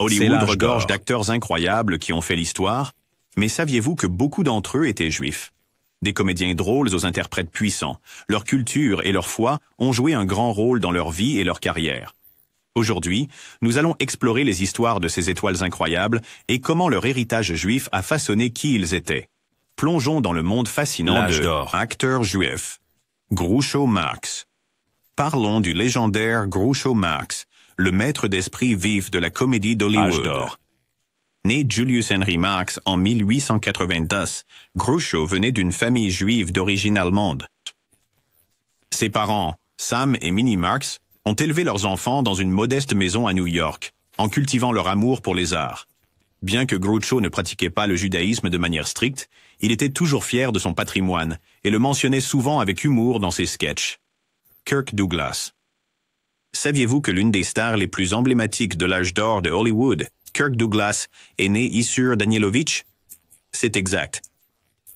Hollywood regorge d'acteurs incroyables qui ont fait l'histoire, mais saviez-vous que beaucoup d'entre eux étaient juifs? Des comédiens drôles aux interprètes puissants, leur culture et leur foi ont joué un grand rôle dans leur vie et leur carrière. Aujourd'hui, nous allons explorer les histoires de ces étoiles incroyables et comment leur héritage juif a façonné qui ils étaient. Plongeons dans le monde fascinant de acteurs juifs. Groucho Marx. Parlons du légendaire Groucho Marx, le maître d'esprit vif de la comédie d'Hollywood. Né Julius Henry Marx en 1890, Groucho venait d'une famille juive d'origine allemande. Ses parents, Sam et Minnie Marx, ont élevé leurs enfants dans une modeste maison à New York, en cultivant leur amour pour les arts. Bien que Groucho ne pratiquait pas le judaïsme de manière stricte, il était toujours fier de son patrimoine et le mentionnait souvent avec humour dans ses sketchs. Kirk Douglas. Saviez-vous que l'une des stars les plus emblématiques de l'âge d'or de Hollywood, Kirk Douglas, est né Issur Danielovitch? C'est exact.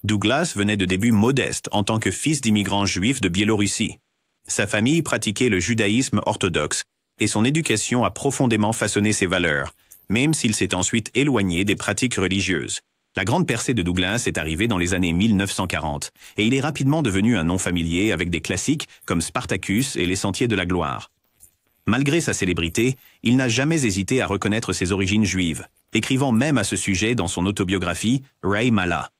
Douglas venait de débuts modestes en tant que fils d'immigrants juifs de Biélorussie. Sa famille pratiquait le judaïsme orthodoxe et son éducation a profondément façonné ses valeurs, même s'il s'est ensuite éloigné des pratiques religieuses. La grande percée de Douglas est arrivée dans les années 1940 et il est rapidement devenu un nom familier avec des classiques comme Spartacus et Les Sentiers de la Gloire. Malgré sa célébrité, il n'a jamais hésité à reconnaître ses origines juives, écrivant même à ce sujet dans son autobiographie Ray Mala.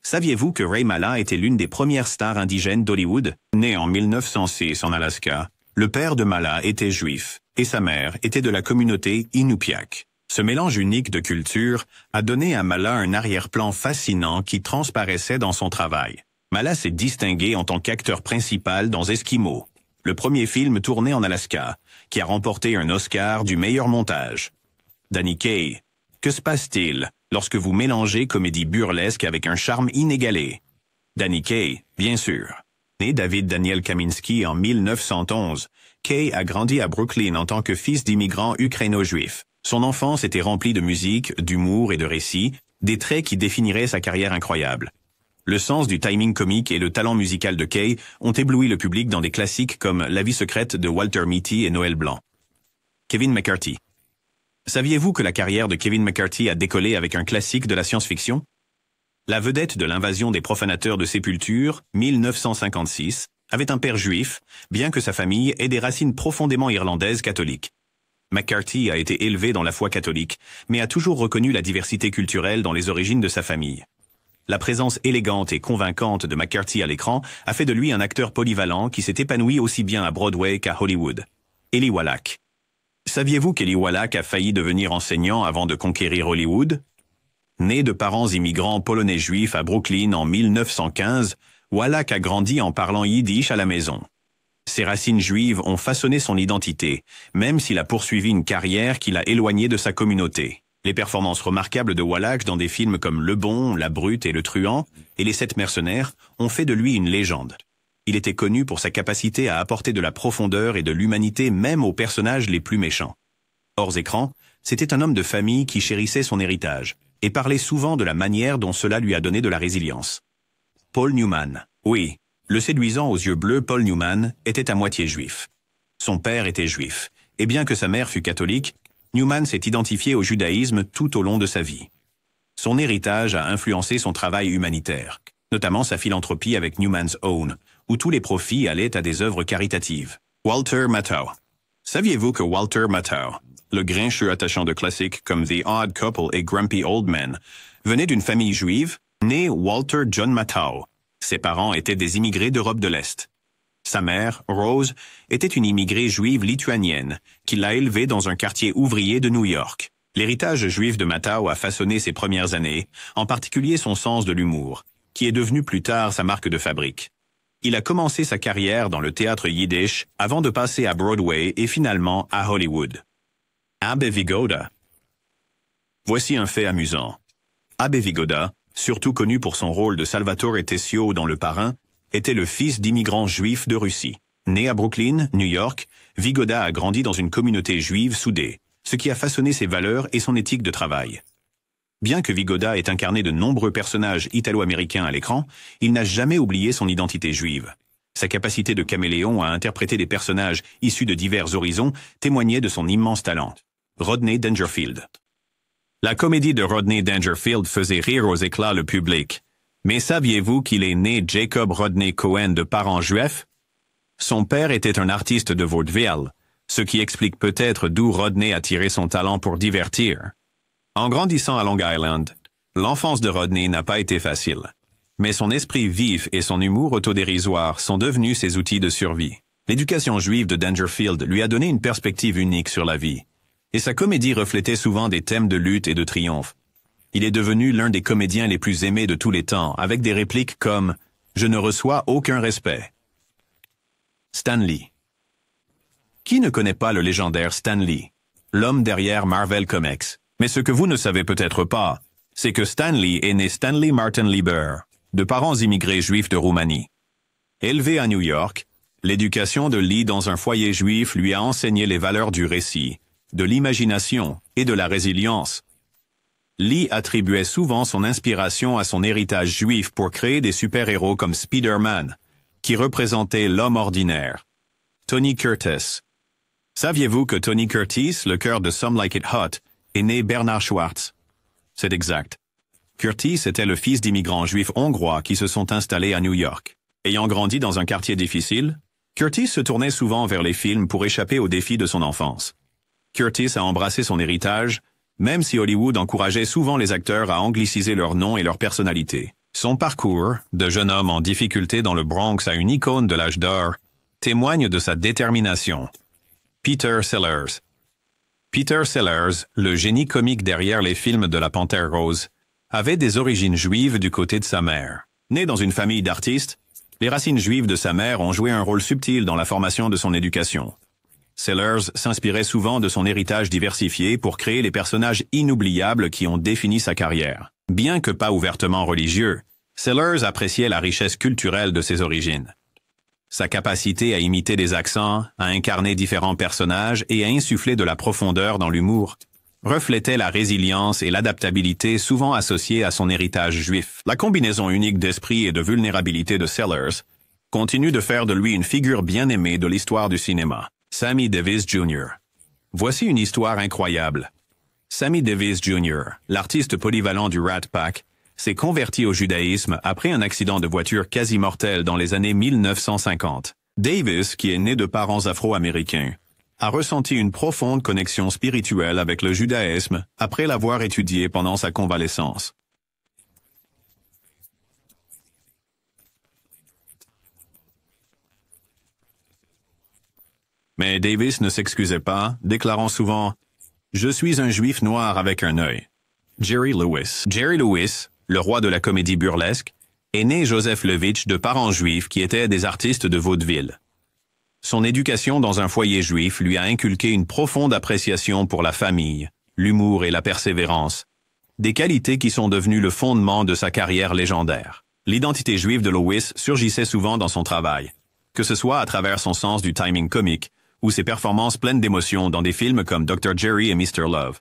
Saviez-vous que Ray Mala était l'une des premières stars indigènes d'Hollywood? Né en 1906 en Alaska, le père de Mala était juif et sa mère était de la communauté Inupiaq. Ce mélange unique de cultures a donné à Mala un arrière-plan fascinant qui transparaissait dans son travail. Mala s'est distingué en tant qu'acteur principal dans Eskimo, le premier film tourné en Alaska, qui a remporté un Oscar du meilleur montage. Danny Kaye. Que se passe-t-il lorsque vous mélangez comédie burlesque avec un charme inégalé? Danny Kaye, bien sûr. Né David Daniel Kaminsky en 1911, Kaye a grandi à Brooklyn en tant que fils d'immigrants ukraino-juifs. Son enfance était remplie de musique, d'humour et de récits, des traits qui définiraient sa carrière incroyable. Le sens du timing comique et le talent musical de Kaye ont ébloui le public dans des classiques comme La vie secrète de Walter Mitty et Noël Blanc. Kevin McCarthy. Saviez-vous que la carrière de Kevin McCarthy a décollé avec un classique de la science-fiction? La vedette de l'invasion des profanateurs de sépultures, 1956, avait un père juif, bien que sa famille ait des racines profondément irlandaises catholiques. McCarthy a été élevé dans la foi catholique, mais a toujours reconnu la diversité culturelle dans les origines de sa famille. La présence élégante et convaincante de McCarthy à l'écran a fait de lui un acteur polyvalent qui s'est épanoui aussi bien à Broadway qu'à Hollywood. Eli Wallach. Saviez-vous qu'Eli Wallach a failli devenir enseignant avant de conquérir Hollywood? Né de parents immigrants polonais juifs à Brooklyn en 1915, Wallach a grandi en parlant yiddish à la maison. Ses racines juives ont façonné son identité, même s'il a poursuivi une carrière qui l'a éloigné de sa communauté. Les performances remarquables de Wallach dans des films comme Le Bon, La Brute et Le Truand et Les Sept Mercenaires ont fait de lui une légende. Il était connu pour sa capacité à apporter de la profondeur et de l'humanité même aux personnages les plus méchants. Hors écran, c'était un homme de famille qui chérissait son héritage et parlait souvent de la manière dont cela lui a donné de la résilience. Paul Newman. Oui, le séduisant aux yeux bleus Paul Newman était à moitié juif. Son père était juif, et bien que sa mère fût catholique, Newman s'est identifié au judaïsme tout au long de sa vie. Son héritage a influencé son travail humanitaire, notamment sa philanthropie avec Newman's Own, où tous les profits allaient à des œuvres caritatives. Walter Matthau. Saviez-vous que Walter Matthau, le grincheux attachant de classiques comme The Odd Couple et Grumpy Old Man, venait d'une famille juive, né Walter John Matthau. Ses parents étaient des immigrés d'Europe de l'Est. Sa mère, Rose, était une immigrée juive lituanienne, qui l'a élevée dans un quartier ouvrier de New York. L'héritage juif de Matthau a façonné ses premières années, en particulier son sens de l'humour, qui est devenu plus tard sa marque de fabrique. Il a commencé sa carrière dans le théâtre yiddish avant de passer à Broadway et finalement à Hollywood. Abbe Vigoda. Voici un fait amusant. Abbe Vigoda, surtout connu pour son rôle de Salvatore Tessio dans Le Parrain, était le fils d'immigrants juifs de Russie. Né à Brooklyn, New York, Vigoda a grandi dans une communauté juive soudée, ce qui a façonné ses valeurs et son éthique de travail. Bien que Vigoda ait incarné de nombreux personnages italo-américains à l'écran, il n'a jamais oublié son identité juive. Sa capacité de caméléon à interpréter des personnages issus de divers horizons témoignait de son immense talent. Rodney Dangerfield. La comédie de Rodney Dangerfield faisait rire aux éclats le public. Mais saviez-vous qu'il est né Jacob Rodney Cohen de parents juifs? Son père était un artiste de vaudeville, ce qui explique peut-être d'où Rodney a tiré son talent pour divertir. En grandissant à Long Island, l'enfance de Rodney n'a pas été facile. Mais son esprit vif et son humour autodérisoire sont devenus ses outils de survie. L'éducation juive de Dangerfield lui a donné une perspective unique sur la vie. Et sa comédie reflétait souvent des thèmes de lutte et de triomphe. Il est devenu l'un des comédiens les plus aimés de tous les temps, avec des répliques comme « Je ne reçois aucun respect ». Stan Lee. Qui ne connaît pas le légendaire Stan Lee, l'homme derrière Marvel Comics? Mais ce que vous ne savez peut-être pas, c'est que Stan Lee est né Stanley Martin Lieber, de parents immigrés juifs de Roumanie. Élevé à New York, l'éducation de Lee dans un foyer juif lui a enseigné les valeurs du récit, de l'imagination et de la résilience. Lee attribuait souvent son inspiration à son héritage juif pour créer des super-héros comme Spider-Man, qui représentait l'homme ordinaire. Tony Curtis. Saviez-vous que Tony Curtis, le cœur de Some Like It Hot, est né Bernard Schwartz? C'est exact. Curtis était le fils d'immigrants juifs hongrois qui se sont installés à New York. Ayant grandi dans un quartier difficile, Curtis se tournait souvent vers les films pour échapper aux défis de son enfance. Curtis a embrassé son héritage, même si Hollywood encourageait souvent les acteurs à angliciser leur nom et leur personnalité. Son parcours, de jeune homme en difficulté dans le Bronx à une icône de l'âge d'or, témoigne de sa détermination. Peter Sellers. Peter Sellers, le génie comique derrière les films de la Panthère Rose, avait des origines juives du côté de sa mère. Né dans une famille d'artistes, les racines juives de sa mère ont joué un rôle subtil dans la formation de son éducation. Sellers s'inspirait souvent de son héritage diversifié pour créer les personnages inoubliables qui ont défini sa carrière. Bien que pas ouvertement religieux, Sellers appréciait la richesse culturelle de ses origines. Sa capacité à imiter des accents, à incarner différents personnages et à insuffler de la profondeur dans l'humour reflétait la résilience et l'adaptabilité souvent associées à son héritage juif. La combinaison unique d'esprit et de vulnérabilité de Sellers continue de faire de lui une figure bien aimée de l'histoire du cinéma. Sammy Davis Jr. Voici une histoire incroyable. Sammy Davis Jr., l'artiste polyvalent du Rat Pack, s'est converti au judaïsme après un accident de voiture quasi mortel dans les années 1950. Davis, qui est né de parents afro-américains, a ressenti une profonde connexion spirituelle avec le judaïsme après l'avoir étudié pendant sa convalescence. Mais Davis ne s'excusait pas, déclarant souvent « Je suis un juif noir avec un œil ». Jerry Lewis. Jerry Lewis, le roi de la comédie burlesque, est né Joseph Levitch de parents juifs qui étaient des artistes de vaudeville. Son éducation dans un foyer juif lui a inculqué une profonde appréciation pour la famille, l'humour et la persévérance, des qualités qui sont devenues le fondement de sa carrière légendaire. L'identité juive de Lewis surgissait souvent dans son travail, que ce soit à travers son sens du timing comique ou ses performances pleines d'émotions dans des films comme Dr. Jerry et Mr. Love.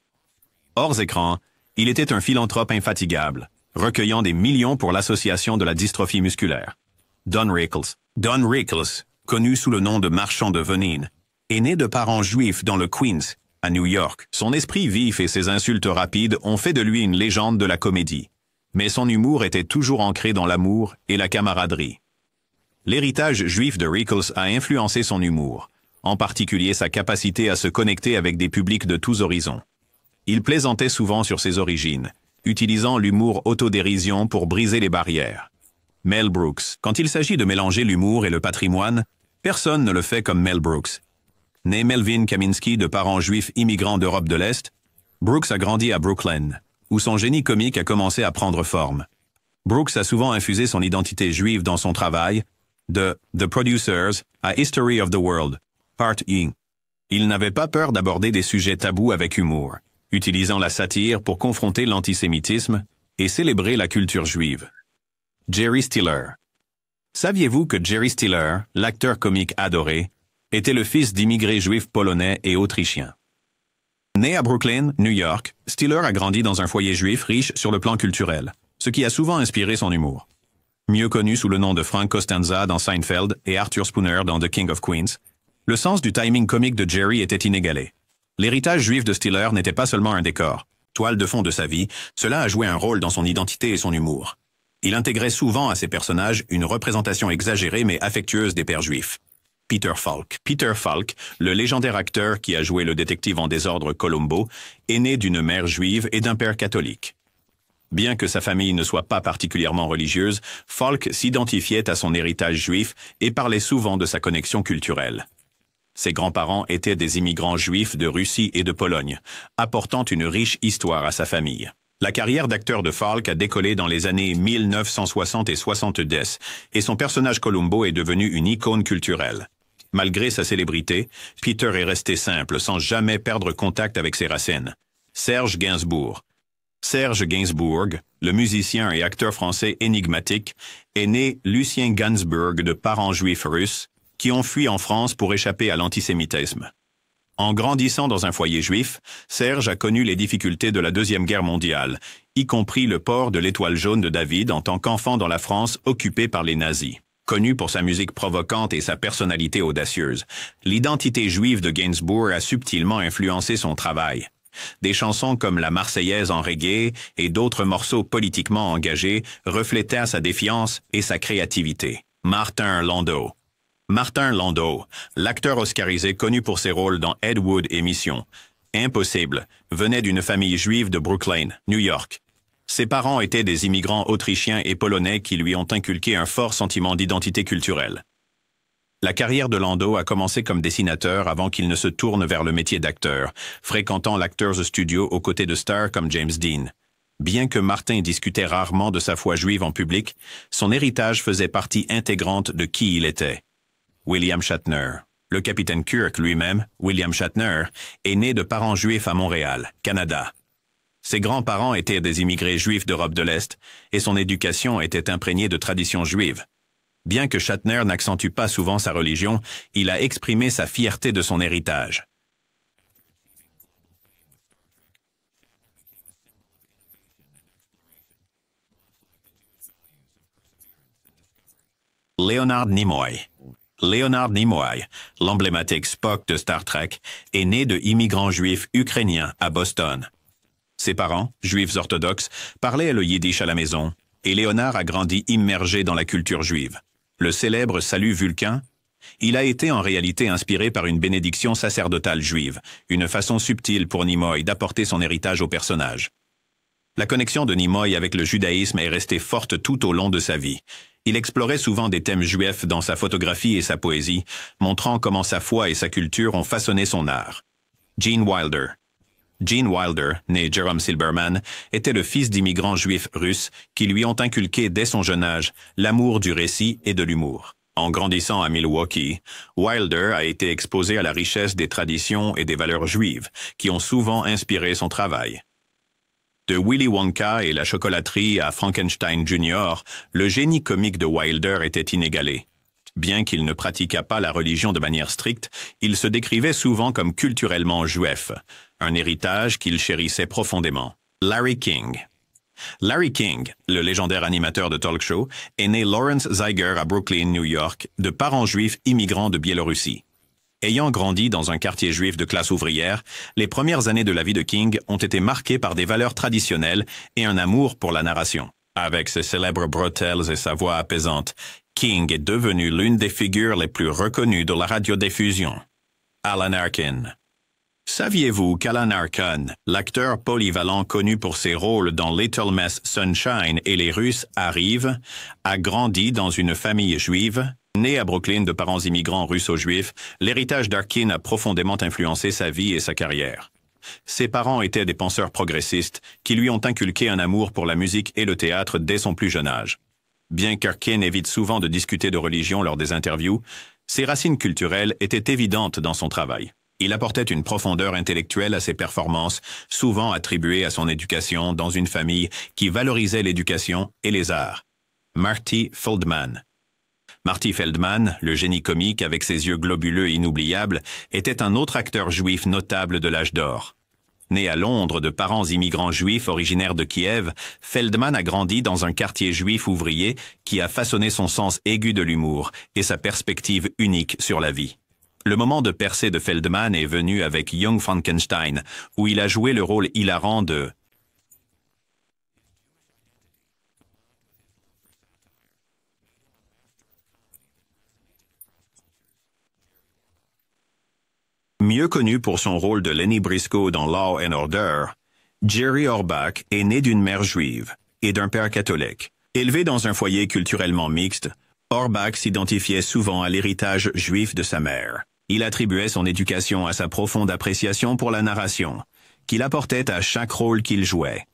Hors écran, il était un philanthrope infatigable, recueillant des millions pour l'association de la dystrophie musculaire. Don Rickles. Don Rickles, connu sous le nom de marchand de Venine, est né de parents juifs dans le Queens, à New York. Son esprit vif et ses insultes rapides ont fait de lui une légende de la comédie. Mais son humour était toujours ancré dans l'amour et la camaraderie. L'héritage juif de Rickles a influencé son humour, en particulier sa capacité à se connecter avec des publics de tous horizons. Il plaisantait souvent sur ses origines, utilisant l'humour autodérision pour briser les barrières. Mel Brooks. Quand il s'agit de mélanger l'humour et le patrimoine, personne ne le fait comme Mel Brooks. Né Melvin Kaminsky de parents juifs immigrants d'Europe de l'Est, Brooks a grandi à Brooklyn, où son génie comique a commencé à prendre forme. Brooks a souvent infusé son identité juive dans son travail, de The Producers à History of the World, Part E. Il n'avait pas peur d'aborder des sujets tabous avec humour, utilisant la satire pour confronter l'antisémitisme et célébrer la culture juive. Jerry Stiller. Saviez-vous que Jerry Stiller, l'acteur comique adoré, était le fils d'immigrés juifs polonais et autrichiens? Né à Brooklyn, New York, Stiller a grandi dans un foyer juif riche sur le plan culturel, ce qui a souvent inspiré son humour. Mieux connu sous le nom de Frank Costanza dans Seinfeld et Arthur Spooner dans The King of Queens, le sens du timing comique de Jerry était inégalé. L'héritage juif de Stiller n'était pas seulement un décor. Toile de fond de sa vie, cela a joué un rôle dans son identité et son humour. Il intégrait souvent à ses personnages une représentation exagérée mais affectueuse des pères juifs. Peter Falk. Peter Falk, le légendaire acteur qui a joué le détective en désordre Columbo, est né d'une mère juive et d'un père catholique. Bien que sa famille ne soit pas particulièrement religieuse, Falk s'identifiait à son héritage juif et parlait souvent de sa connexion culturelle. Ses grands-parents étaient des immigrants juifs de Russie et de Pologne, apportant une riche histoire à sa famille. La carrière d'acteur de Falk a décollé dans les années 1960 et 70, et son personnage Columbo est devenu une icône culturelle. Malgré sa célébrité, Peter est resté simple, sans jamais perdre contact avec ses racines. Serge Gainsbourg. Serge Gainsbourg, le musicien et acteur français énigmatique, est né Lucien Gainsbourg de parents juifs russes, qui ont fui en France pour échapper à l'antisémitisme. En grandissant dans un foyer juif, Serge a connu les difficultés de la Deuxième Guerre mondiale, y compris le port de l'étoile jaune de David en tant qu'enfant dans la France occupée par les nazis. Connu pour sa musique provocante et sa personnalité audacieuse, l'identité juive de Gainsbourg a subtilement influencé son travail. Des chansons comme la Marseillaise en reggae et d'autres morceaux politiquement engagés reflétaient sa défiance et sa créativité. Martin Landau. Martin Landau, l'acteur oscarisé connu pour ses rôles dans Ed Wood et Mission Impossible, venait d'une famille juive de Brooklyn, New York. Ses parents étaient des immigrants autrichiens et polonais qui lui ont inculqué un fort sentiment d'identité culturelle. La carrière de Landau a commencé comme dessinateur avant qu'il ne se tourne vers le métier d'acteur, fréquentant l'Actors Studio aux côtés de stars comme James Dean. Bien que Martin discutait rarement de sa foi juive en public, son héritage faisait partie intégrante de qui il était. William Shatner. Le capitaine Kirk lui-même, William Shatner, est né de parents juifs à Montréal, Canada. Ses grands-parents étaient des immigrés juifs d'Europe de l'Est et son éducation était imprégnée de traditions juives. Bien que Shatner n'accentue pas souvent sa religion, il a exprimé sa fierté de son héritage. Leonard Nimoy. Leonard Nimoy, l'emblématique Spock de Star Trek, est né de immigrants juifs ukrainiens à Boston. Ses parents, juifs orthodoxes, parlaient le yiddish à la maison, et Leonard a grandi immergé dans la culture juive. Le célèbre salut Vulcain, il a été en réalité inspiré par une bénédiction sacerdotale juive, une façon subtile pour Nimoy d'apporter son héritage au personnage. La connexion de Nimoy avec le judaïsme est restée forte tout au long de sa vie. Il explorait souvent des thèmes juifs dans sa photographie et sa poésie, montrant comment sa foi et sa culture ont façonné son art. Gene Wilder. Gene Wilder, né Jerome Silberman, était le fils d'immigrants juifs russes qui lui ont inculqué dès son jeune âge l'amour du récit et de l'humour. En grandissant à Milwaukee, Wilder a été exposé à la richesse des traditions et des valeurs juives qui ont souvent inspiré son travail. De Willy Wonka et la chocolaterie à Frankenstein Jr., le génie comique de Wilder était inégalé. Bien qu'il ne pratiquât pas la religion de manière stricte, il se décrivait souvent comme culturellement juif, un héritage qu'il chérissait profondément. Larry King. Larry King, le légendaire animateur de talk show, est né Lawrence Zeiger à Brooklyn, New York, de parents juifs immigrants de Biélorussie. Ayant grandi dans un quartier juif de classe ouvrière, les premières années de la vie de King ont été marquées par des valeurs traditionnelles et un amour pour la narration. Avec ses célèbres bretelles et sa voix apaisante, King est devenu l'une des figures les plus reconnues de la radiodiffusion. Alan Arkin. Saviez-vous qu'Alan Arkin, l'acteur polyvalent connu pour ses rôles dans Little Miss Sunshine et Les Russes arrivent, a grandi dans une famille juive? Né à Brooklyn de parents immigrants russo-juifs, l'héritage d'Arkin a profondément influencé sa vie et sa carrière. Ses parents étaient des penseurs progressistes qui lui ont inculqué un amour pour la musique et le théâtre dès son plus jeune âge. Bien qu'Arkin évite souvent de discuter de religion lors des interviews, ses racines culturelles étaient évidentes dans son travail. Il apportait une profondeur intellectuelle à ses performances, souvent attribuées à son éducation dans une famille qui valorisait l'éducation et les arts. Marty Feldman. Marty Feldman, le génie comique avec ses yeux globuleux inoubliables, était un autre acteur juif notable de l'âge d'or. Né à Londres de parents immigrants juifs originaires de Kiev, Feldman a grandi dans un quartier juif ouvrier qui a façonné son sens aigu de l'humour et sa perspective unique sur la vie. Le moment de percée de Feldman est venu avec Young Frankenstein, où il a joué le rôle hilarant de Mieux connu pour son rôle de Lenny Briscoe dans Law and Order, Jerry Orbach est né d'une mère juive et d'un père catholique. Élevé dans un foyer culturellement mixte, Orbach s'identifiait souvent à l'héritage juif de sa mère. Il attribuait son éducation à sa profonde appréciation pour la narration, qu'il apportait à chaque rôle qu'il jouait.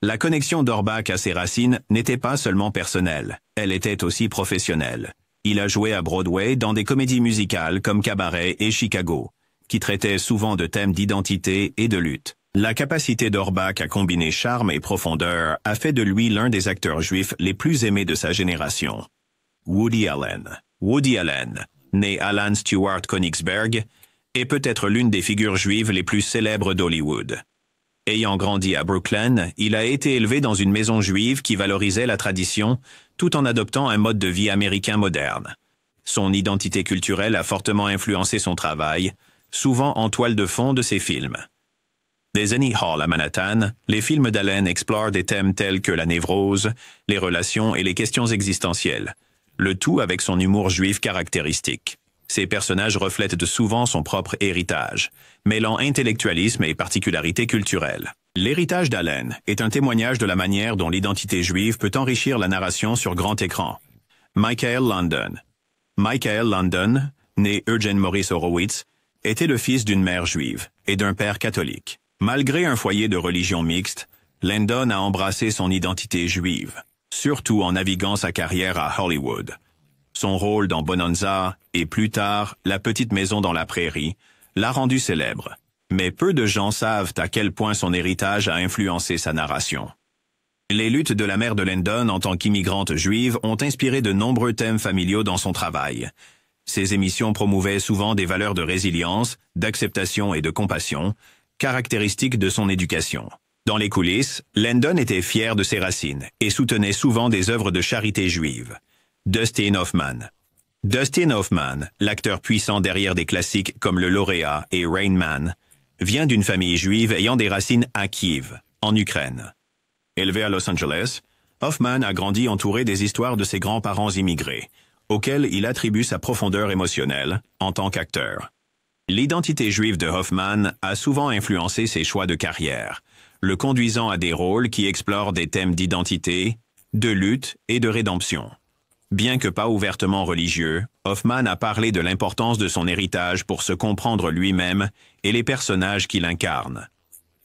La connexion d'Orbach à ses racines n'était pas seulement personnelle, elle était aussi professionnelle. Il a joué à Broadway dans des comédies musicales comme Cabaret et Chicago, qui traitaient souvent de thèmes d'identité et de lutte. La capacité d'Orbach à combiner charme et profondeur a fait de lui l'un des acteurs juifs les plus aimés de sa génération. Woody Allen. Woody Allen, né Alan Stewart Königsberg, est peut-être l'une des figures juives les plus célèbres d'Hollywood. Ayant grandi à Brooklyn, il a été élevé dans une maison juive qui valorisait la tradition tout en adoptant un mode de vie américain moderne. Son identité culturelle a fortement influencé son travail, souvent en toile de fond de ses films. Des Annie Hall à Manhattan, les films d'Allen explorent des thèmes tels que la névrose, les relations et les questions existentielles, le tout avec son humour juif caractéristique. Ses personnages reflètent souvent son propre héritage, mêlant intellectualisme et particularité culturelle. L'héritage d'Allen est un témoignage de la manière dont l'identité juive peut enrichir la narration sur grand écran. Michael London. Michael London, né Eugene Morris Horowitz, était le fils d'une mère juive et d'un père catholique. Malgré un foyer de religion mixte, Landon a embrassé son identité juive, surtout en naviguant sa carrière à Hollywood. Son rôle dans Bonanza et plus tard La petite maison dans la prairie l'a rendu célèbre. Mais peu de gens savent à quel point son héritage a influencé sa narration. Les luttes de la mère de Landon en tant qu'immigrante juive ont inspiré de nombreux thèmes familiaux dans son travail. Ses émissions promouvaient souvent des valeurs de résilience, d'acceptation et de compassion, caractéristiques de son éducation. Dans les coulisses, Landon était fier de ses racines et soutenait souvent des œuvres de charité juive. Dustin Hoffman. Dustin Hoffman, l'acteur puissant derrière des classiques comme Le Lauréat et Rain Man, vient d'une famille juive ayant des racines à Kiev, en Ukraine. Élevé à Los Angeles, Hoffman a grandi entouré des histoires de ses grands-parents immigrés, auxquels il attribue sa profondeur émotionnelle en tant qu'acteur. L'identité juive de Hoffman a souvent influencé ses choix de carrière, le conduisant à des rôles qui explorent des thèmes d'identité, de lutte et de rédemption. Bien que pas ouvertement religieux, Hoffman a parlé de l'importance de son héritage pour se comprendre lui-même et les personnages qu'il incarne.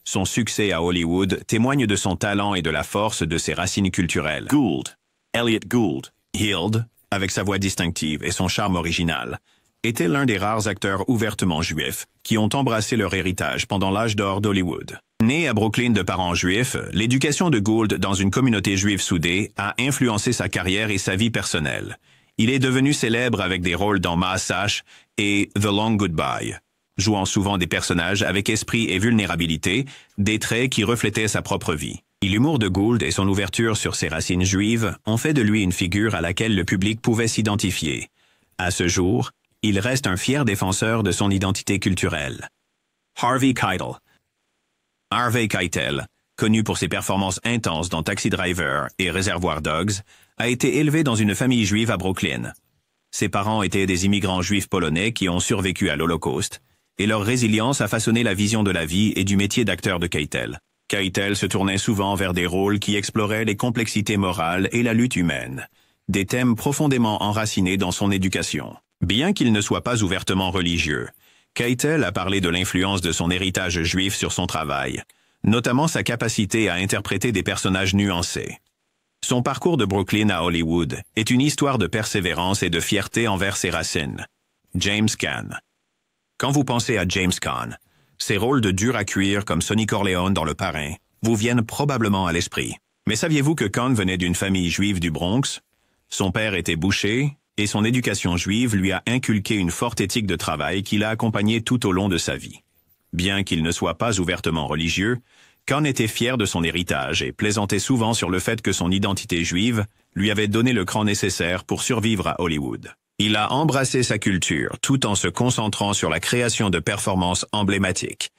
Son succès à Hollywood témoigne de son talent et de la force de ses racines culturelles. Gould, Elliot Gould, Hild, avec sa voix distinctive et son charme original, était l'un des rares acteurs ouvertement juifs qui ont embrassé leur héritage pendant l'âge d'or d'Hollywood. Né à Brooklyn de parents juifs, l'éducation de Gould dans une communauté juive soudée a influencé sa carrière et sa vie personnelle. Il est devenu célèbre avec des rôles dans Maasash et The Long Goodbye, jouant souvent des personnages avec esprit et vulnérabilité, des traits qui reflétaient sa propre vie. L'humour de Gould et son ouverture sur ses racines juives ont fait de lui une figure à laquelle le public pouvait s'identifier. À ce jour, il reste un fier défenseur de son identité culturelle. Harvey Keitel. Harvey Keitel, connu pour ses performances intenses dans Taxi Driver et Reservoir Dogs, a été élevé dans une famille juive à Brooklyn. Ses parents étaient des immigrants juifs polonais qui ont survécu à l'Holocauste, et leur résilience a façonné la vision de la vie et du métier d'acteur de Keitel. Keitel se tournait souvent vers des rôles qui exploraient les complexités morales et la lutte humaine, des thèmes profondément enracinés dans son éducation. Bien qu'il ne soit pas ouvertement religieux, Keitel a parlé de l'influence de son héritage juif sur son travail, notamment sa capacité à interpréter des personnages nuancés. Son parcours de Brooklyn à Hollywood est une histoire de persévérance et de fierté envers ses racines. James Caan. Quand vous pensez à James Caan, ses rôles de dur à cuire comme Sonny Corleone dans Le Parrain vous viennent probablement à l'esprit. Mais saviez-vous que Caan venait d'une famille juive du Bronx? Son père était boucher, et son éducation juive lui a inculqué une forte éthique de travail qui l'a accompagné tout au long de sa vie. Bien qu'il ne soit pas ouvertement religieux, Caan était fier de son héritage et plaisantait souvent sur le fait que son identité juive lui avait donné le cran nécessaire pour survivre à Hollywood. Il a embrassé sa culture tout en se concentrant sur la création de performances emblématiques,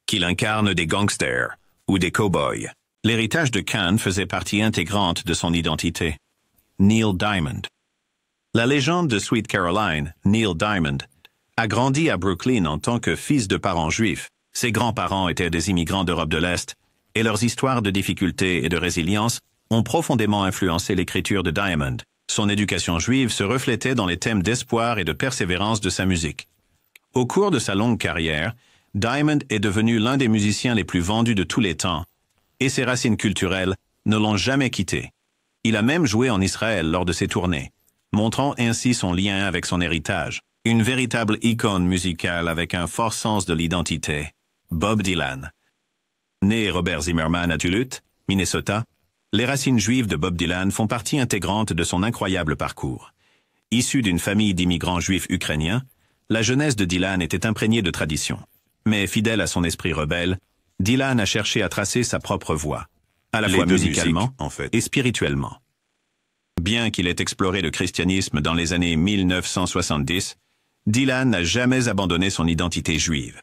qu'il incarne des gangsters ou des cow-boys. L'héritage de Khan faisait partie intégrante de son identité. Neil Diamond. La légende de Sweet Caroline, Neil Diamond, a grandi à Brooklyn en tant que fils de parents juifs. Ses grands-parents étaient des immigrants d'Europe de l'Est, et leurs histoires de difficultés et de résilience ont profondément influencé l'écriture de Diamond. Son éducation juive se reflétait dans les thèmes d'espoir et de persévérance de sa musique. Au cours de sa longue carrière, Diamond est devenu l'un des musiciens les plus vendus de tous les temps, et ses racines culturelles ne l'ont jamais quitté. Il a même joué en Israël lors de ses tournées, montrant ainsi son lien avec son héritage. Une véritable icône musicale avec un fort sens de l'identité. Bob Dylan. Né Robert Zimmerman à Duluth, Minnesota, les racines juives de Bob Dylan font partie intégrante de son incroyable parcours. Issu d'une famille d'immigrants juifs ukrainiens, la jeunesse de Dylan était imprégnée de traditions. Mais fidèle à son esprit rebelle, Dylan a cherché à tracer sa propre voie, à la fois musicalement et spirituellement. Bien qu'il ait exploré le christianisme dans les années 1970, Dylan n'a jamais abandonné son identité juive.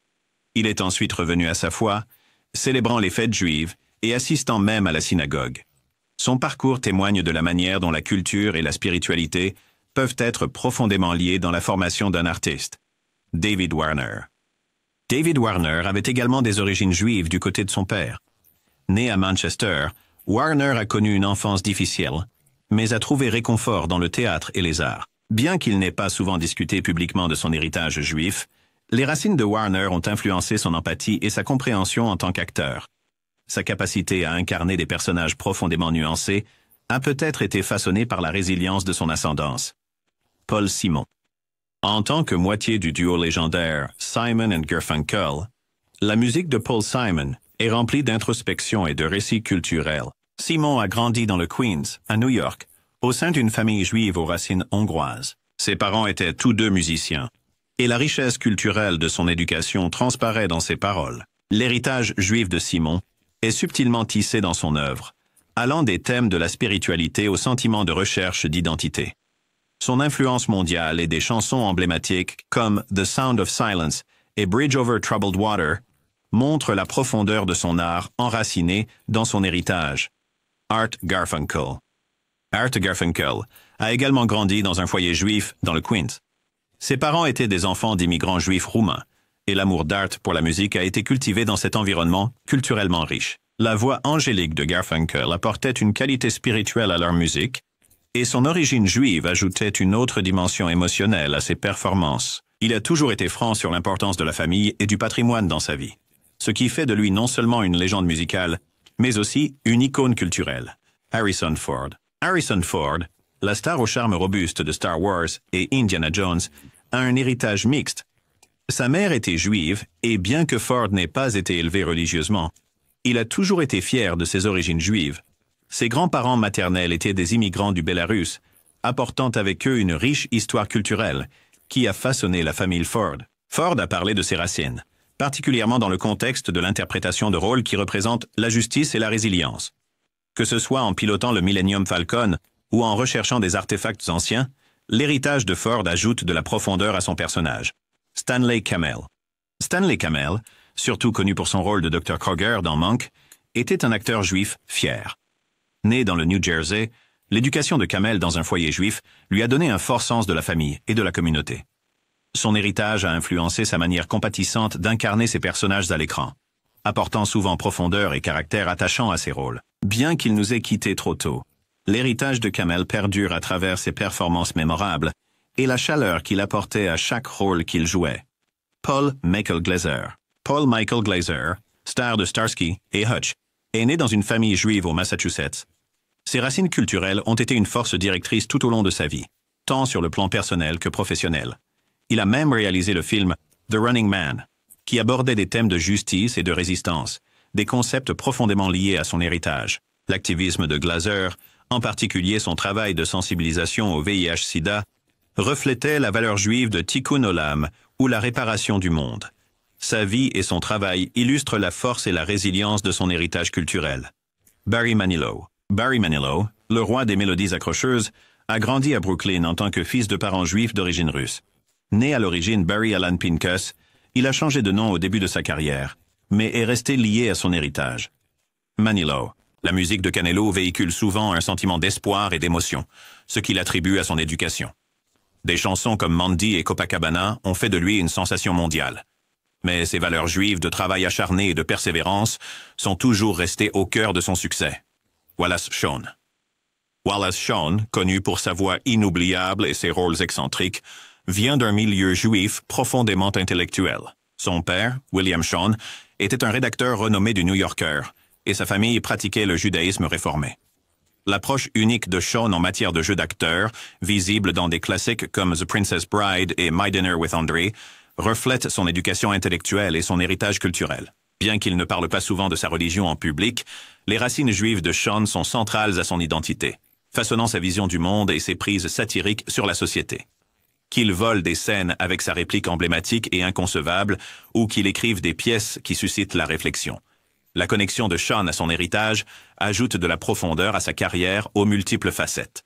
Il est ensuite revenu à sa foi, célébrant les fêtes juives et assistant même à la synagogue. Son parcours témoigne de la manière dont la culture et la spiritualité peuvent être profondément liées dans la formation d'un artiste. David Warner. David Warner avait également des origines juives du côté de son père. Né à Manchester, Warner a connu une enfance difficile, mais a trouvé réconfort dans le théâtre et les arts. Bien qu'il n'ait pas souvent discuté publiquement de son héritage juif, les racines de Warner ont influencé son empathie et sa compréhension en tant qu'acteur. Sa capacité à incarner des personnages profondément nuancés a peut-être été façonnée par la résilience de son ascendance. Paul Simon. En tant que moitié du duo légendaire Simon and Garfunkel, la musique de Paul Simon est remplie d'introspection et de récits culturels. Simon a grandi dans le Queens, à New York, au sein d'une famille juive aux racines hongroises. Ses parents étaient tous deux musiciens, et la richesse culturelle de son éducation transparaît dans ses paroles. L'héritage juif de Simon est subtilement tissé dans son œuvre, allant des thèmes de la spiritualité au sentiment de recherche d'identité. Son influence mondiale et des chansons emblématiques comme The Sound of Silence et Bridge Over Troubled Water montrent la profondeur de son art enraciné dans son héritage. Art Garfunkel. Art Garfunkel a également grandi dans un foyer juif dans le Queens. Ses parents étaient des enfants d'immigrants juifs roumains, et l'amour d'Art pour la musique a été cultivé dans cet environnement culturellement riche. La voix angélique de Garfunkel apportait une qualité spirituelle à leur musique, et son origine juive ajoutait une autre dimension émotionnelle à ses performances. Il a toujours été franc sur l'importance de la famille et du patrimoine dans sa vie, ce qui fait de lui non seulement une légende musicale, mais aussi une icône culturelle. Harrison Ford. Harrison Ford, la star au charme robuste de Star Wars et Indiana Jones, a un héritage mixte. Sa mère était juive et bien que Ford n'ait pas été élevé religieusement, il a toujours été fier de ses origines juives. Ses grands-parents maternels étaient des immigrants du Bélarus, apportant avec eux une riche histoire culturelle qui a façonné la famille Ford. Ford a parlé de ses racines, particulièrement dans le contexte de l'interprétation de rôles qui représentent la justice et la résilience. Que ce soit en pilotant le Millennium Falcon ou en recherchant des artefacts anciens, l'héritage de Ford ajoute de la profondeur à son personnage. Stanley Kamel. Stanley Kamel, surtout connu pour son rôle de Dr. Kroger dans Monk, était un acteur juif fier. Né dans le New Jersey, l'éducation de Kamel dans un foyer juif lui a donné un fort sens de la famille et de la communauté. Son héritage a influencé sa manière compatissante d'incarner ses personnages à l'écran, apportant souvent profondeur et caractère attachant à ses rôles. Bien qu'il nous ait quittés trop tôt, l'héritage de Kamel perdure à travers ses performances mémorables et la chaleur qu'il apportait à chaque rôle qu'il jouait. Paul Michael Glaser. Paul Michael Glaser, star de Starsky et Hutch, est né dans une famille juive au Massachusetts. Ses racines culturelles ont été une force directrice tout au long de sa vie, tant sur le plan personnel que professionnel. Il a même réalisé le film The Running Man, qui abordait des thèmes de justice et de résistance, des concepts profondément liés à son héritage. L'activisme de Glaser, en particulier son travail de sensibilisation au VIH-Sida, reflétait la valeur juive de Tikkun Olam, ou la réparation du monde. Sa vie et son travail illustrent la force et la résilience de son héritage culturel. Barry Manilow. Barry Manilow, le roi des mélodies accrocheuses, a grandi à Brooklyn en tant que fils de parents juifs d'origine russe. Né à l'origine Barry Alan Pincus, il a changé de nom au début de sa carrière, mais est resté lié à son héritage. Manilow. La musique de Canelo véhicule souvent un sentiment d'espoir et d'émotion, ce qu'il attribue à son éducation. Des chansons comme Mandy et Copacabana ont fait de lui une sensation mondiale. Mais ses valeurs juives de travail acharné et de persévérance sont toujours restées au cœur de son succès. Wallace Shawn. Wallace Shawn, connu pour sa voix inoubliable et ses rôles excentriques, vient d'un milieu juif profondément intellectuel. Son père, William Shawn, était un rédacteur renommé du New Yorker, et sa famille pratiquait le judaïsme réformé. L'approche unique de Shawn en matière de jeu d'acteur, visible dans des classiques comme The Princess Bride et My Dinner with Andre, reflète son éducation intellectuelle et son héritage culturel. Bien qu'il ne parle pas souvent de sa religion en public, les racines juives de Shawn sont centrales à son identité, façonnant sa vision du monde et ses prises satiriques sur la société. Qu'il vole des scènes avec sa réplique emblématique et inconcevable, ou qu'il écrive des pièces qui suscitent la réflexion. La connexion de Shawn à son héritage ajoute de la profondeur à sa carrière aux multiples facettes.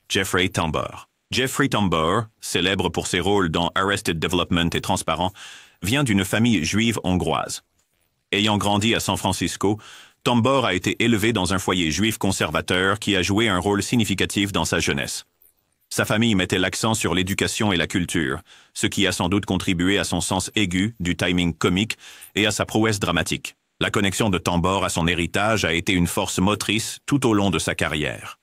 Jeffrey Tambor. Jeffrey Tambor, célèbre pour ses rôles dans Arrested Development et Transparent, vient d'une famille juive hongroise. Ayant grandi à San Francisco, Tambor a été élevé dans un foyer juif conservateur qui a joué un rôle significatif dans sa jeunesse. Sa famille mettait l'accent sur l'éducation et la culture, ce qui a sans doute contribué à son sens aigu du timing comique et à sa prouesse dramatique. La connexion de Tambor à son héritage a été une force motrice tout au long de sa carrière.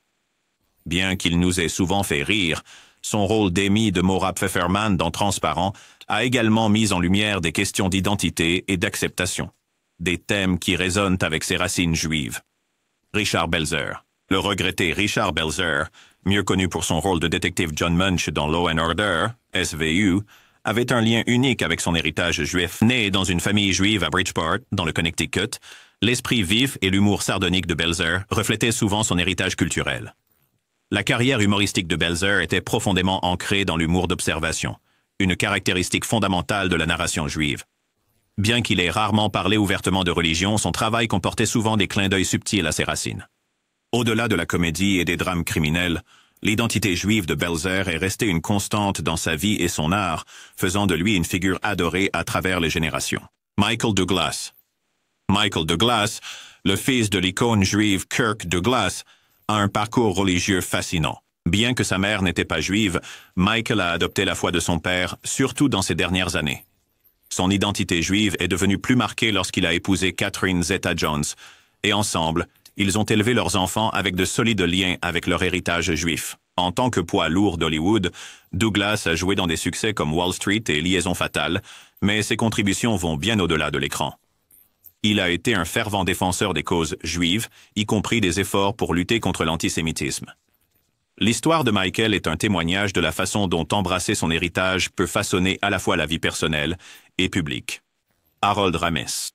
Bien qu'il nous ait souvent fait rire, son rôle d'Amy de Maura Pfefferman dans Transparent a également mis en lumière des questions d'identité et d'acceptation, des thèmes qui résonnent avec ses racines juives. Richard Belzer. Le regretté Richard Belzer, mieux connu pour son rôle de détective John Munch dans Law and Order, SVU, avait un lien unique avec son héritage juif. Né dans une famille juive à Bridgeport, dans le Connecticut, l'esprit vif et l'humour sardonique de Belzer reflétaient souvent son héritage culturel. La carrière humoristique de Belzer était profondément ancrée dans l'humour d'observation, une caractéristique fondamentale de la narration juive. Bien qu'il ait rarement parlé ouvertement de religion, son travail comportait souvent des clins d'œil subtils à ses racines. Au-delà de la comédie et des drames criminels, l'identité juive de Belzer est restée une constante dans sa vie et son art, faisant de lui une figure adorée à travers les générations. Michael Douglas. Michael Douglas, le fils de l'icône juive Kirk Douglas, a un parcours religieux fascinant. Bien que sa mère n'était pas juive, Michael a adopté la foi de son père, surtout dans ses dernières années. Son identité juive est devenue plus marquée lorsqu'il a épousé Catherine Zeta-Jones, et ensemble, ils ont élevé leurs enfants avec de solides liens avec leur héritage juif. En tant que poids lourd d'Hollywood, Douglas a joué dans des succès comme Wall Street et Liaison fatale, mais ses contributions vont bien au-delà de l'écran. Il a été un fervent défenseur des causes juives, y compris des efforts pour lutter contre l'antisémitisme. L'histoire de Michael est un témoignage de la façon dont embrasser son héritage peut façonner à la fois la vie personnelle et publique. Harold Ramis.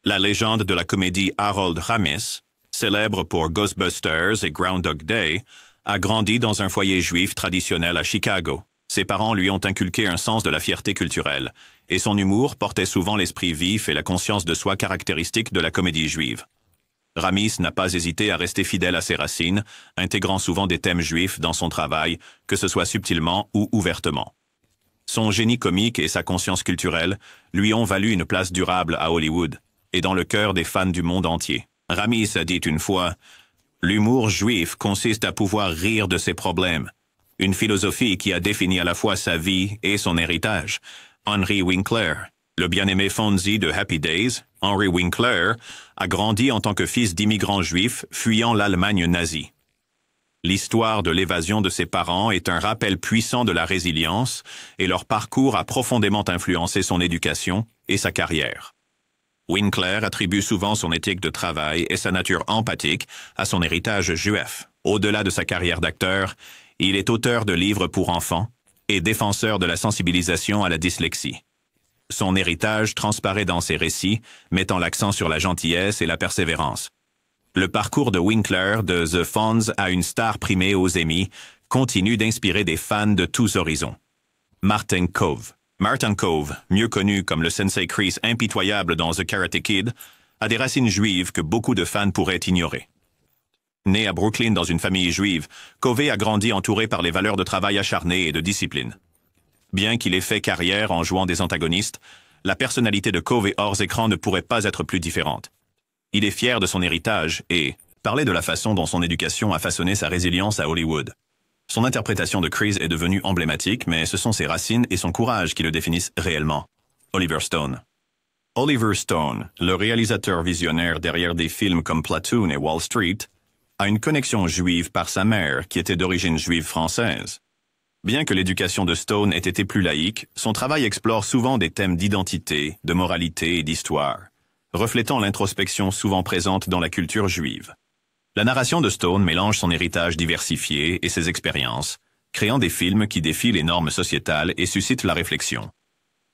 La légende de la comédie Harold Ramis, célèbre pour Ghostbusters et Groundhog Day, a grandi dans un foyer juif traditionnel à Chicago. Ses parents lui ont inculqué un sens de la fierté culturelle, et son humour portait souvent l'esprit vif et la conscience de soi caractéristique de la comédie juive. Ramis n'a pas hésité à rester fidèle à ses racines, intégrant souvent des thèmes juifs dans son travail, que ce soit subtilement ou ouvertement. Son génie comique et sa conscience culturelle lui ont valu une place durable à Hollywood, et dans le cœur des fans du monde entier. Ramis a dit une fois « L'humour juif consiste à pouvoir rire de ses problèmes », une philosophie qui a défini à la fois sa vie et son héritage. Henry Winkler, le bien-aimé Fonzie de Happy Days, Henry Winkler, a grandi en tant que fils d'immigrants juifs fuyant l'Allemagne nazie. L'histoire de l'évasion de ses parents est un rappel puissant de la résilience et leur parcours a profondément influencé son éducation et sa carrière. Winkler attribue souvent son éthique de travail et sa nature empathique à son héritage juif. Au-delà de sa carrière d'acteur, il est auteur de livres pour enfants et défenseur de la sensibilisation à la dyslexie. Son héritage transparaît dans ses récits, mettant l'accent sur la gentillesse et la persévérance. Le parcours de Winkler de The Fonz à une star primée aux Emmy continue d'inspirer des fans de tous horizons. Martin Kove. Martin Kove, mieux connu comme le Sensei Kreese impitoyable dans The Karate Kid, a des racines juives que beaucoup de fans pourraient ignorer. Né à Brooklyn dans une famille juive, Covey a grandi entouré par les valeurs de travail acharné et de discipline. Bien qu'il ait fait carrière en jouant des antagonistes, la personnalité de Covey hors écran ne pourrait pas être plus différente. Il est fier de son héritage et parlait de la façon dont son éducation a façonné sa résilience à Hollywood. Son interprétation de Chris est devenue emblématique, mais ce sont ses racines et son courage qui le définissent réellement. Oliver Stone. Oliver Stone, le réalisateur visionnaire derrière des films comme Platoon et Wall Street, a une connexion juive par sa mère, qui était d'origine juive française. Bien que l'éducation de Stone ait été plus laïque, son travail explore souvent des thèmes d'identité, de moralité et d'histoire, reflétant l'introspection souvent présente dans la culture juive. La narration de Stone mélange son héritage diversifié et ses expériences, créant des films qui défient les normes sociétales et suscitent la réflexion.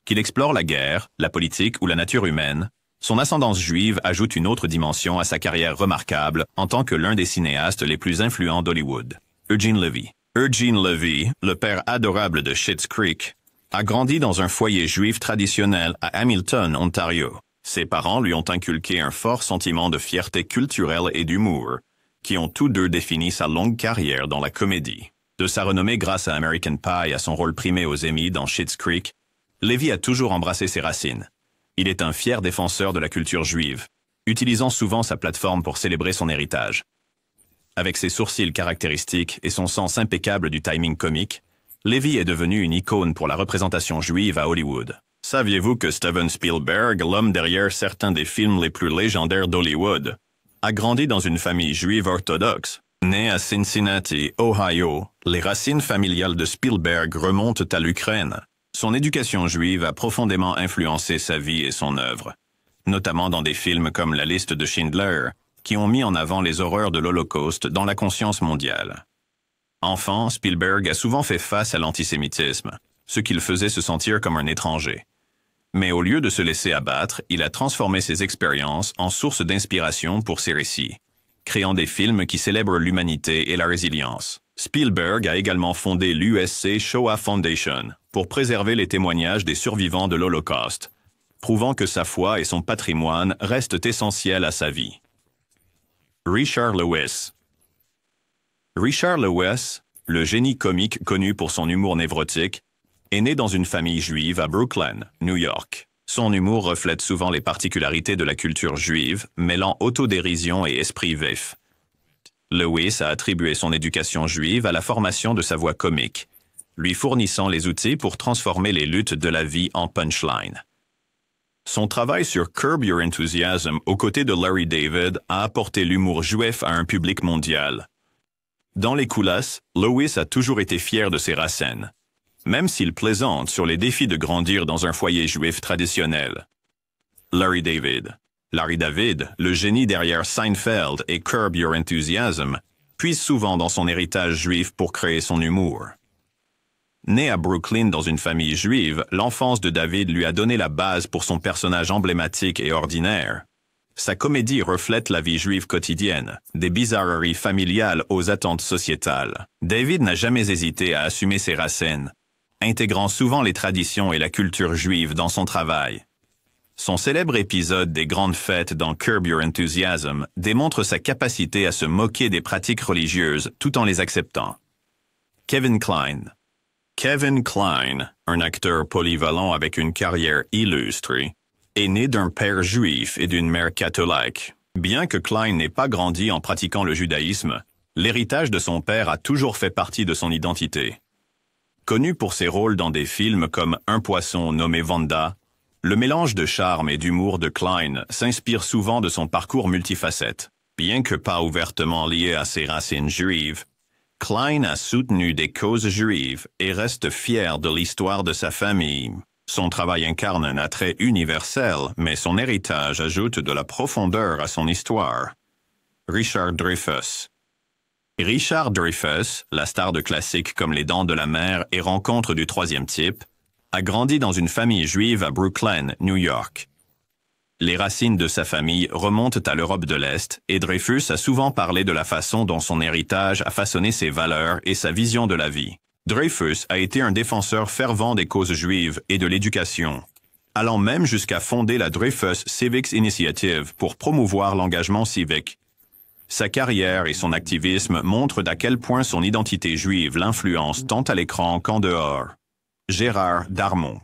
Qu'il explore la guerre, la politique ou la nature humaine, son ascendance juive ajoute une autre dimension à sa carrière remarquable en tant que l'un des cinéastes les plus influents d'Hollywood. Eugene Levy. Eugene Levy, le père adorable de Schitt's Creek, a grandi dans un foyer juif traditionnel à Hamilton, Ontario. Ses parents lui ont inculqué un fort sentiment de fierté culturelle et d'humour, qui ont tous deux défini sa longue carrière dans la comédie. De sa renommée grâce à American Pie et à son rôle primé aux Emmy dans Schitt's Creek, Levy a toujours embrassé ses racines. Il est un fier défenseur de la culture juive, utilisant souvent sa plateforme pour célébrer son héritage. Avec ses sourcils caractéristiques et son sens impeccable du timing comique, Levy est devenu une icône pour la représentation juive à Hollywood. Saviez-vous que Steven Spielberg, l'homme derrière certains des films les plus légendaires d'Hollywood, a grandi dans une famille juive orthodoxe? Né à Cincinnati, Ohio, les racines familiales de Spielberg remontent à l'Ukraine. Son éducation juive a profondément influencé sa vie et son œuvre, notamment dans des films comme La liste de Schindler, qui ont mis en avant les horreurs de l'Holocauste dans la conscience mondiale. Enfant, Spielberg a souvent fait face à l'antisémitisme, ce qui le faisait se sentir comme un étranger. Mais au lieu de se laisser abattre, il a transformé ses expériences en source d'inspiration pour ses récits, créant des films qui célèbrent l'humanité et la résilience. Spielberg a également fondé l'USC Shoah Foundation pour préserver les témoignages des survivants de l'Holocauste, prouvant que sa foi et son patrimoine restent essentiels à sa vie. Richard Lewis. Richard Lewis, le génie comique connu pour son humour névrotique, est né dans une famille juive à Brooklyn, New York. Son humour reflète souvent les particularités de la culture juive, mêlant autodérision et esprit vif. Lewis a attribué son éducation juive à la formation de sa voix comique, lui fournissant les outils pour transformer les luttes de la vie en punchline. Son travail sur Curb Your Enthusiasm aux côtés de Larry David a apporté l'humour juif à un public mondial. Dans les coulisses, Lewis a toujours été fier de ses racines, même s'il plaisante sur les défis de grandir dans un foyer juif traditionnel. Larry David, le génie derrière Seinfeld et Curb Your Enthusiasm, puise souvent dans son héritage juif pour créer son humour. Né à Brooklyn dans une famille juive, l'enfance de David lui a donné la base pour son personnage emblématique et ordinaire. Sa comédie reflète la vie juive quotidienne, des bizarreries familiales aux attentes sociétales. David n'a jamais hésité à assumer ses racines, intégrant souvent les traditions et la culture juive dans son travail. Son célèbre épisode des grandes fêtes dans Curb Your Enthusiasm démontre sa capacité à se moquer des pratiques religieuses tout en les acceptant. Kevin Kline. Kevin Kline, un acteur polyvalent avec une carrière illustre, est né d'un père juif et d'une mère catholique. Bien que Kline n'ait pas grandi en pratiquant le judaïsme, l'héritage de son père a toujours fait partie de son identité. Connu pour ses rôles dans des films comme Un poisson nommé Wanda, le mélange de charme et d'humour de Kline s'inspire souvent de son parcours multifacette. Bien que pas ouvertement lié à ses racines juives, Kline a soutenu des causes juives et reste fier de l'histoire de sa famille. Son travail incarne un attrait universel, mais son héritage ajoute de la profondeur à son histoire. Richard Dreyfuss. Richard Dreyfuss, la star de classiques comme Les Dents de la Mer et Rencontre du troisième type, a grandi dans une famille juive à Brooklyn, New York. Les racines de sa famille remontent à l'Europe de l'Est et Dreyfuss a souvent parlé de la façon dont son héritage a façonné ses valeurs et sa vision de la vie. Dreyfuss a été un défenseur fervent des causes juives et de l'éducation, allant même jusqu'à fonder la Dreyfuss Civics Initiative pour promouvoir l'engagement civique. Sa carrière et son activisme montrent d'à quel point son identité juive l'influence tant à l'écran qu'en dehors. Gérard Darmon.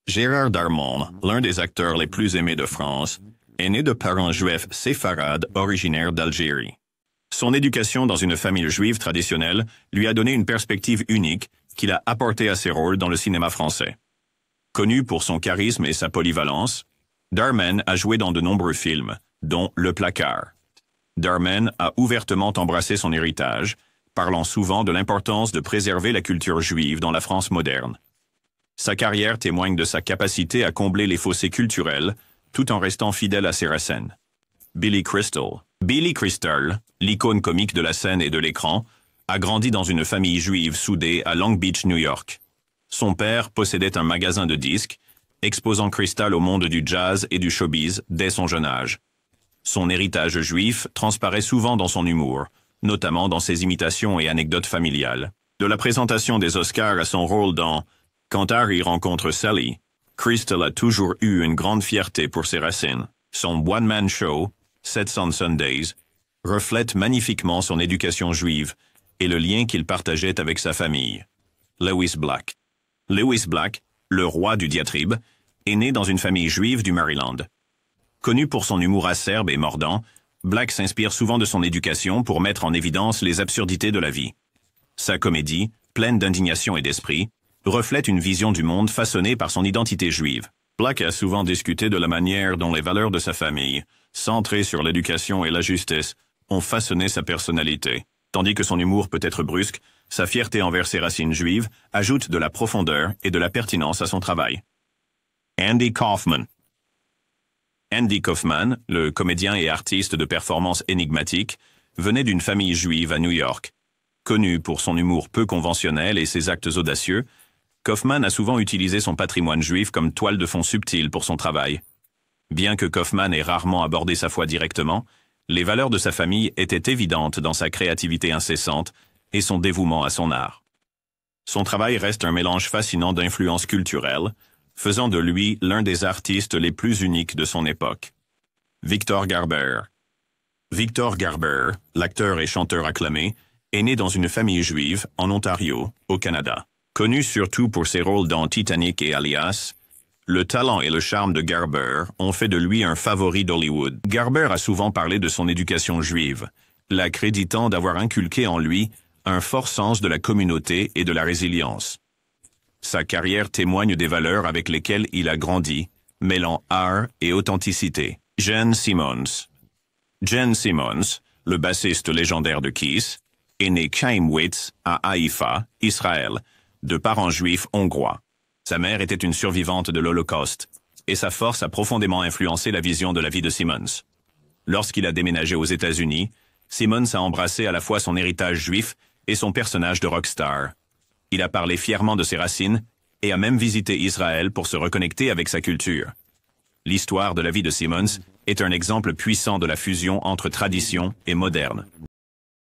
Gérard Darmon, l'un des acteurs les plus aimés de France, est né de parents juifs séfarades originaires d'Algérie. Son éducation dans une famille juive traditionnelle lui a donné une perspective unique qu'il a apportée à ses rôles dans le cinéma français. Connu pour son charisme et sa polyvalence, Darmon a joué dans de nombreux films, dont Le Placard. Darmon a ouvertement embrassé son héritage, parlant souvent de l'importance de préserver la culture juive dans la France moderne. Sa carrière témoigne de sa capacité à combler les fossés culturels, tout en restant fidèle à ses racines. Billy Crystal. Billy Crystal, l'icône comique de la scène et de l'écran, a grandi dans une famille juive soudée à Long Beach, New York. Son père possédait un magasin de disques, exposant Crystal au monde du jazz et du showbiz dès son jeune âge. Son héritage juif transparaît souvent dans son humour, notamment dans ses imitations et anecdotes familiales. De la présentation des Oscars à son rôle dans Quand Harry rencontre Sally, Crystal a toujours eu une grande fierté pour ses racines. Son one-man show, 700 Sundays, reflète magnifiquement son éducation juive et le lien qu'il partageait avec sa famille. Lewis Black. Lewis Black, le roi du diatribe, est né dans une famille juive du Maryland. Connu pour son humour acerbe et mordant, Black s'inspire souvent de son éducation pour mettre en évidence les absurdités de la vie. Sa comédie, pleine d'indignation et d'esprit, reflète une vision du monde façonnée par son identité juive. Black a souvent discuté de la manière dont les valeurs de sa famille, centrées sur l'éducation et la justice, ont façonné sa personnalité. Tandis que son humour peut être brusque, sa fierté envers ses racines juives ajoute de la profondeur et de la pertinence à son travail. Andy Kaufman. Andy Kaufman, le comédien et artiste de performance énigmatique, venait d'une famille juive à New York. Connu pour son humour peu conventionnel et ses actes audacieux, Kaufman a souvent utilisé son patrimoine juif comme toile de fond subtile pour son travail. Bien que Kaufman ait rarement abordé sa foi directement, les valeurs de sa famille étaient évidentes dans sa créativité incessante et son dévouement à son art. Son travail reste un mélange fascinant d'influences culturelles, faisant de lui l'un des artistes les plus uniques de son époque. Victor Garber. Victor Garber, l'acteur et chanteur acclamé, est né dans une famille juive en Ontario, au Canada. Connu surtout pour ses rôles dans Titanic et Alias, le talent et le charme de Garber ont fait de lui un favori d'Hollywood. Garber a souvent parlé de son éducation juive, l'accréditant d'avoir inculqué en lui un fort sens de la communauté et de la résilience. Sa carrière témoigne des valeurs avec lesquelles il a grandi, mêlant art et authenticité. Gene Simmons. Gene Simmons, le bassiste légendaire de Kiss, est né Chaim-Witz à Haïfa, Israël, de parents juifs hongrois. Sa mère était une survivante de l'Holocauste, et sa force a profondément influencé la vision de la vie de Simmons. Lorsqu'il a déménagé aux États-Unis, Simmons a embrassé à la fois son héritage juif et son personnage de rockstar. Il a parlé fièrement de ses racines et a même visité Israël pour se reconnecter avec sa culture. L'histoire de la vie de Simmons est un exemple puissant de la fusion entre tradition et moderne.